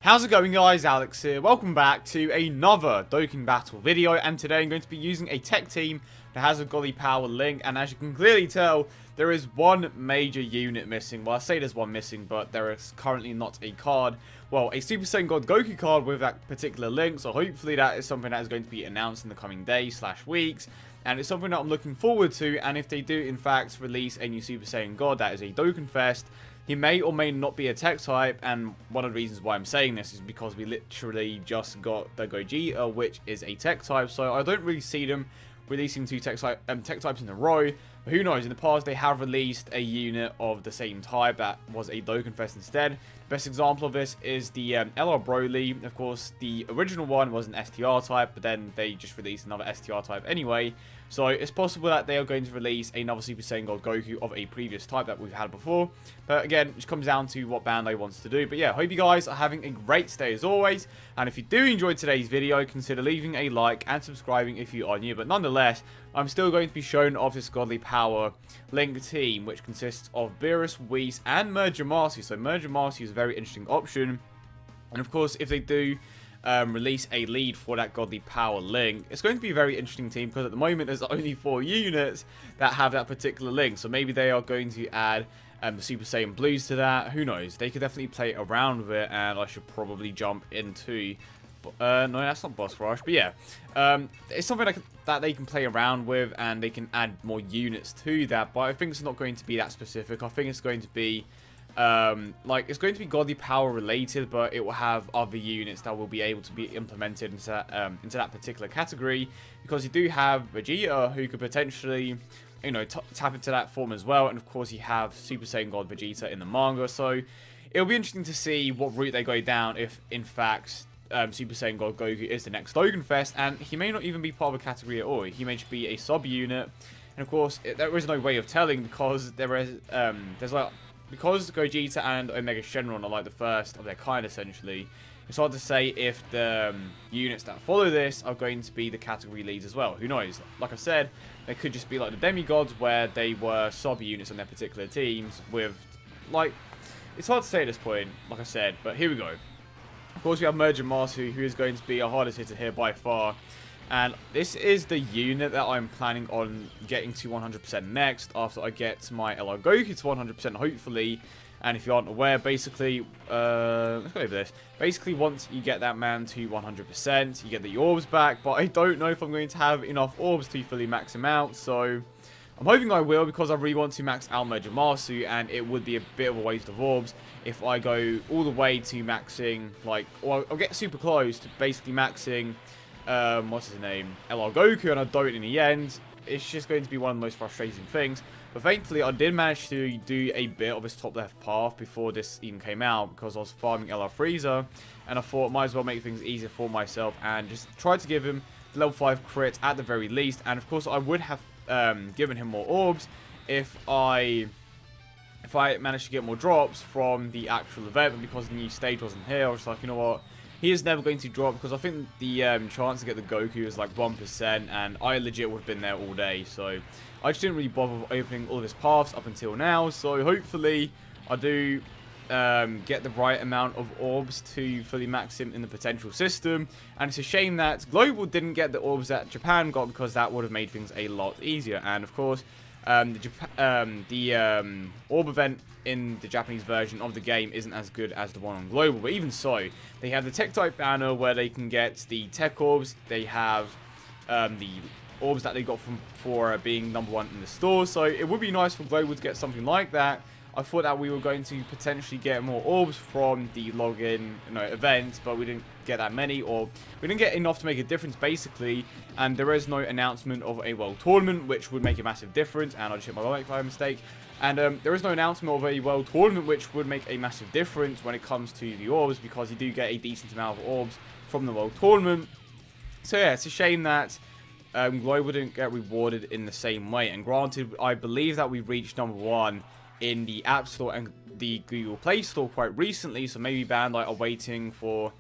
How's it going, guys? Alex here. Welcome back to another Dokkan Battle video, and today I'm going to be using a tech team that has a Godly Power link, and as you can clearly tell, there is one major unit missing. Well, I say there's one missing, but there is currently not a card. Well, a Super Saiyan God Goku card with that particular link, so hopefully that is something that is going to be announced in the coming days/weeks. And it's something that I'm looking forward to, and if they do in fact release a new Super Saiyan God that is a Dokkan Fest, he may or may not be a tech type, and one of the reasons why I'm saying this is because we literally just got the Gogeta, which is a tech type, so I don't really see them releasing two tech types in a row. But who knows, in the past they have released a unit of the same type that was a Dokkan Fest instead. The best example of this is the LR Broly. Of course, the original one was an STR type, but then they just released another STR type anyway. So it's possible that they are going to release another Super Saiyan God Goku of a previous type that we've had before. But again, it just comes down to what Bandai wants to do. But yeah, hope you guys are having a great day as always. And if you do enjoy today's video, consider leaving a like and subscribing if you are new. But nonetheless, I'm still going to be showing off this Godly Power link team, which consists of Beerus, Whis, and Merged Zamasu. So Merged Zamasu is a very interesting option. And of course, if they do release a lead for that Godly Power link, it's going to be a very interesting team, because at the moment there's only 4 units that have that particular link. So maybe they are going to add the Super Saiyan Blues to that. Who knows? They could definitely play around with it, and I should probably jump into no, that's not Boss Rush, but yeah, it's something that they can play around with, and they can add more units to that. But I think it's not going to be that specific. I think it's going to be it's going to be Godly Power related, but it will have other units that will be able to be implemented into that particular category, because you do have Vegeta, who could potentially, you know, tap into that form as well. And of course you have Super Saiyan God Vegeta in the manga, so it'll be interesting to see what route they go down if in fact Super Saiyan God Goku is the next Dokkan Fest. And he may not even be part of a category at all. He may just be a sub unit, and of course there is no way of telling, because because Gogeta and Omega Shenron are like the first of their kind essentially. It's hard to say if the units that follow this are going to be the category leads as well. Who knows? Like I said, they could just be like the demigods, where they were sub units on their particular teams with, like, it's hard to say at this point, like I said, but here we go. Of course, we have Merged Zamasu, who is going to be our hardest hitter here by far. And this is the unit that I'm planning on getting to 100% next, after I get my LR Goku to 100% hopefully. And if you aren't aware, basically, let's go over this. Basically, once you get that man to 100%, you get the orbs back. But I don't know if I'm going to have enough orbs to fully max him out. So I'm hoping I will, because I really want to max out Merged Zamasu, and it would be a bit of a waste of orbs if I go all the way to maxing, like, or I'll get super close to basically maxing what's his name, LR Goku, and I don't in the end. It's just going to be one of the most frustrating things. But thankfully, I did manage to do a bit of his top left path before this even came out, because I was farming LR Frieza, and I thought might as well make things easier for myself and just try to give him the level 5 crit at the very least. And of course, I would have given him more orbs if I managed to get more drops from the actual event. But because the new stage wasn't here, I was like, you know what, he is never going to drop, because I think the chance to get the Goku is like 1%, and I legit would have been there all day. So I just didn't really bother opening all of his paths up until now. So hopefully I do get the right amount of orbs to fully max him in the potential system. And it's a shame that Global didn't get the orbs that Japan got, because that would have made things a lot easier. And of course, the orb event in the Japanese version of the game isn't as good as the one on Global, but even so, they have the tech type banner where they can get the tech orbs. They have the orbs that they got for being #1 in the store, so it would be nice for Global to get something like that. I thought that we were going to potentially get more orbs from the login, events, but we didn't get that many, or we didn't get enough to make a difference basically. And there is no announcement of a world tournament, which would make a massive difference. And I just hit my mic by mistake. And there is no announcement of a world tournament, which would make a massive difference when it comes to the orbs, because you do get a decent amount of orbs from the world tournament. So yeah, it's a shame that Global didn't get rewarded in the same way. And granted, I believe that we reached #1 in the App Store and the Google Play Store quite recently, so maybe Bandai are waiting for,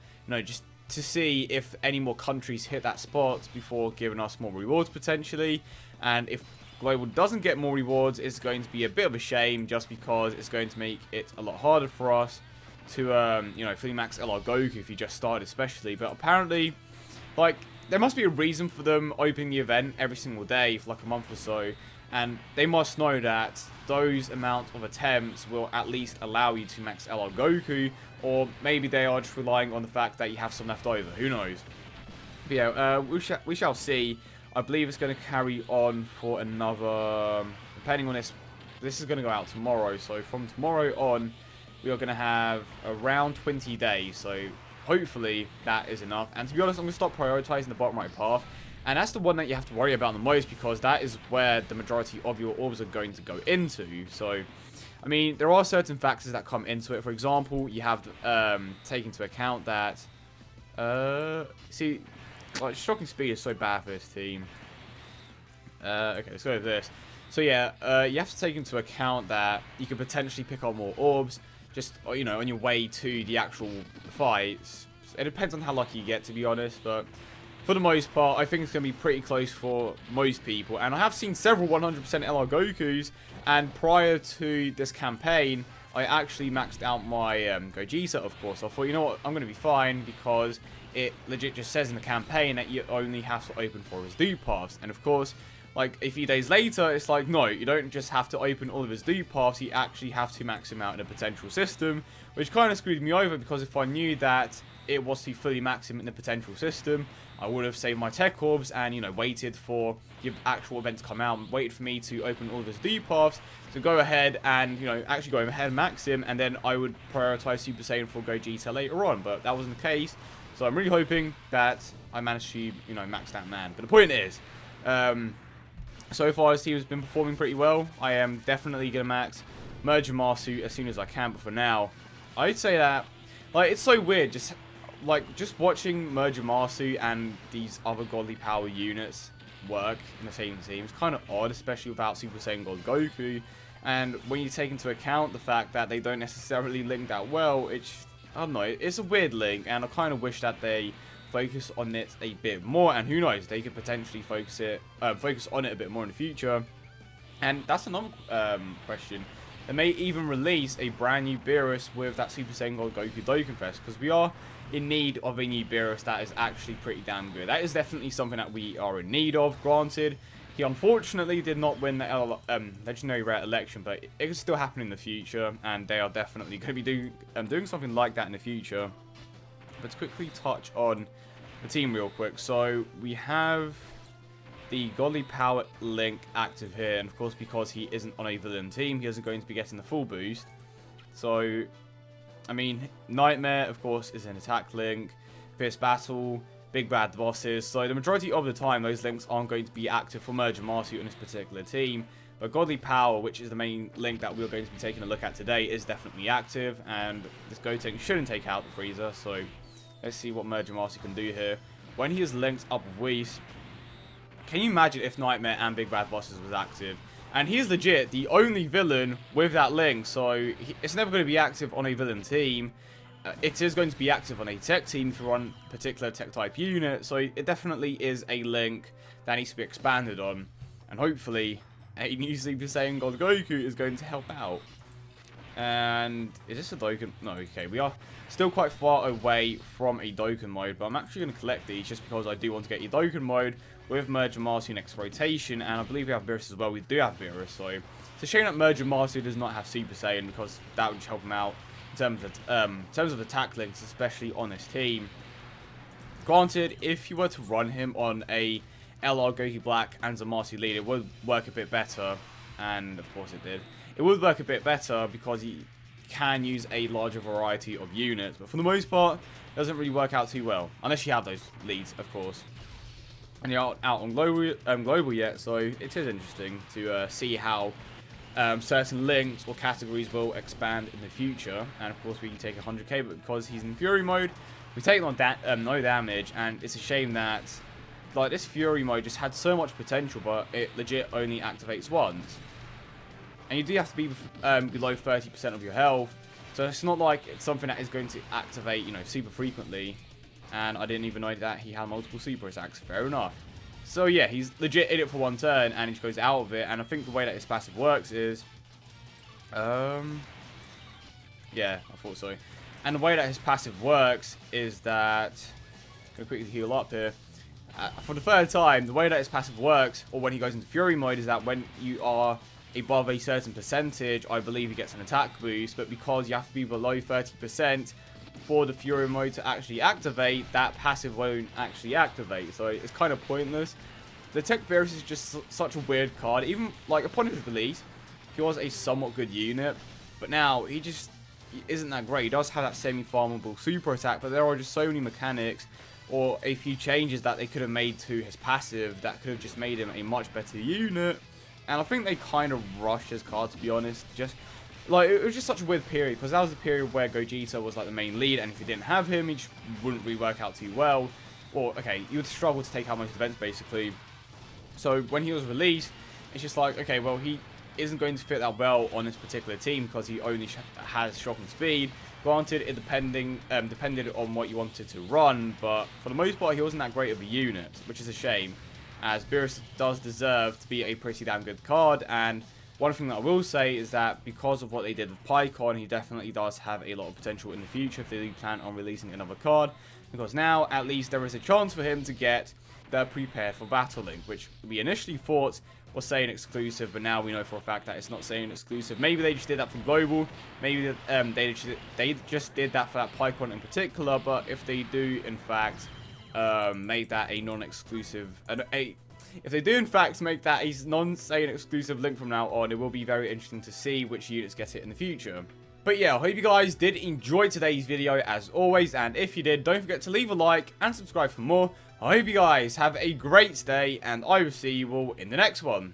just to see if any more countries hit that spot before giving us more rewards potentially. And if Global doesn't get more rewards, it's going to be a bit of a shame, just because it's going to make it a lot harder for us you know, fully max LR Goku if you just started especially. But apparently, like, there must be a reason for them opening the event every single day for like a month or so. And they must know that those amount of attempts will at least allow you to max LR Goku. Or maybe they are just relying on the fact that you have some left over. Who knows? But yeah, we shall see. I believe it's going to carry on for another, depending on this is going to go out tomorrow, so from tomorrow on, we are going to have around 20 days, so hopefully that is enough. And to be honest, I'm going to start prioritizing the bottom right path, and that's the one that you have to worry about the most, because that is where the majority of your orbs are going to go into. So, I mean, there are certain factors that come into it. For example, you have to take into account that, see, like, shocking speed is so bad for this team. Okay, let's go with this. So yeah, you have to take into account that you could potentially pick up more orbs, just, you know, on your way to the actual fights. It depends on how lucky you get, to be honest, but for the most part, I think it's going to be pretty close for most people. And I have seen several 100% LR Gokus, and prior to this campaign, I actually maxed out my Gogeta, of course. I thought, you know what, I'm going to be fine, because it legit just says in the campaign that you only have to open 4 of his dupe paths. And of course, like a few days later, it's like, no, you don't just have to open all of his dupe paths, you actually have to max him out in a potential system, which kind of screwed me over, because if I knew that it was to fully max him in the potential system, I would have saved my tech orbs and, you know, waited for the actual event to come out and waited for me to open all of his dupe paths to go ahead and, you know, actually go ahead and max him, and then I would prioritize Super Saiyan for Gogeta later on, but that wasn't the case. So I'm really hoping that I managed to, you know, max that man. But the point is, so far this team has been performing pretty well. I am definitely going to max Merged Zamasu as soon as I can, but for now, I'd say that, like, it's so weird, just watching Merged Zamasu and these other Godly Power units work in the same team. It's kind of odd, especially without Super Saiyan God Goku. And when you take into account the fact that they don't necessarily link that well, it's, I don't know, it's a weird link, and I kind of wish that they focus on it a bit more, and who knows, they could potentially focus on it a bit more in the future. And that's another question. They may even release a brand new Beerus with that Super Saiyan God Goku Dokkan Fest, because we are in need of a new Beerus that is actually pretty damn good. That is definitely something that we are in need of. Granted, he unfortunately did not win the Legendary Rare election, but it could still happen in the future, and they are definitely going to be doing something like that in the future. But to quickly touch on the team real quick, so we have the Godly Power link active here, and of course, because he isn't on a villain team, he isn't going to be getting the full boost. So, I mean, Nightmare, of course, is an attack link, Fierce Battle, Big Bad Bosses, so the majority of the time, those links aren't going to be active for Merged Zamasu in this particular team. But Godly Power, which is the main link that we're going to be taking a look at today, is definitely active, and this Goten shouldn't take out the Frieza, so let's see what Merged Zamasu can do here. When he is linked up with Whis, can you imagine if Nightmare and Big Bad Bosses was active? And he is legit the only villain with that link, so it's never going to be active on a villain team. It is going to be active on a tech team for one particular tech type unit, so it definitely is a link that needs to be expanded on. And hopefully, a new Super Saiyan God Goku is going to help out. And is this a Dokkan? No, okay, we are still quite far away from a Dokkan mode, but I'm actually going to collect these just because I do want to get a Dokkan mode with Merged Zamasu next rotation, and I believe we have Beerus as well. We do have Beerus, so it's a shame that Merged Zamasu does not have Super Saiyan, because that would just help him out in terms of attack links, especially on this team. Granted, if you were to run him on a LR Goku Black and Zamasu lead, it would work a bit better, and of course it did. It would work a bit better because he can use a larger variety of units, but for the most part, it doesn't really work out too well, unless you have those leads, of course. And you're out on global yet, so it is interesting to see how certain links or categories will expand in the future. And of course, we can take 100k, but because he's in Fury mode, we take no damage, and it's a shame that, like, this Fury mode just had so much potential, but it legit only activates once. And you do have to be below 30% of your health, so it's not like it's something that is going to activate, you know, super frequently. And I didn't even know that he had multiple super attacks. Fair enough. So yeah, he's legit in it for one turn, and he just goes out of it. And I think the way that his passive works is, yeah, I thought so. And the way that his passive works is that... I'm going to quickly heal up here. For the third time, the way that his passive works, or when he goes into Fury mode, is that when you are above a certain percentage, I believe he gets an attack boost, but because you have to be below 30% for the Fury mode to actually activate, that passive won't actually activate, so it's kind of pointless. The TEQ Beerus is just such a weird card. Even, like, upon his release, he was a somewhat good unit, but now he isn't that great. He does have that semi-farmable super attack, but there are just so many mechanics or a few changes that they could have made to his passive that could have just made him a much better unit. And I think they kind of rushed his card, to be honest. Just like, it was just such a weird period, because that was the period where Gogeta was like the main lead, and if you didn't have him, he just wouldn't really work out too well. Or, okay, you would struggle to take out most events, basically. So when he was released, it's just like, okay, well, he isn't going to fit that well on this particular team because he only has shock and speed. Granted, it depended on what you wanted to run, but for the most part, he wasn't that great of a unit, which is a shame, as Beerus does deserve to be a pretty damn good card. And one thing that I will say is that because of what they did with Pycon, he definitely does have a lot of potential in the future if they do plan on releasing another card, because now at least there is a chance for him to get the Prepare for Battle link, which we initially thought was saying exclusive, but now we know for a fact that it's not saying exclusive. Maybe they just did that for global, maybe they just did that for that Pycon in particular. But if they do in fact make that a non-exclusive, if they do in fact make that a non-saying exclusive link from now on, it will be very interesting to see which units get it in the future. But yeah, I hope you guys did enjoy today's video as always, and if you did, don't forget to leave a like and subscribe for more. I hope you guys have a great day, and I will see you all in the next one.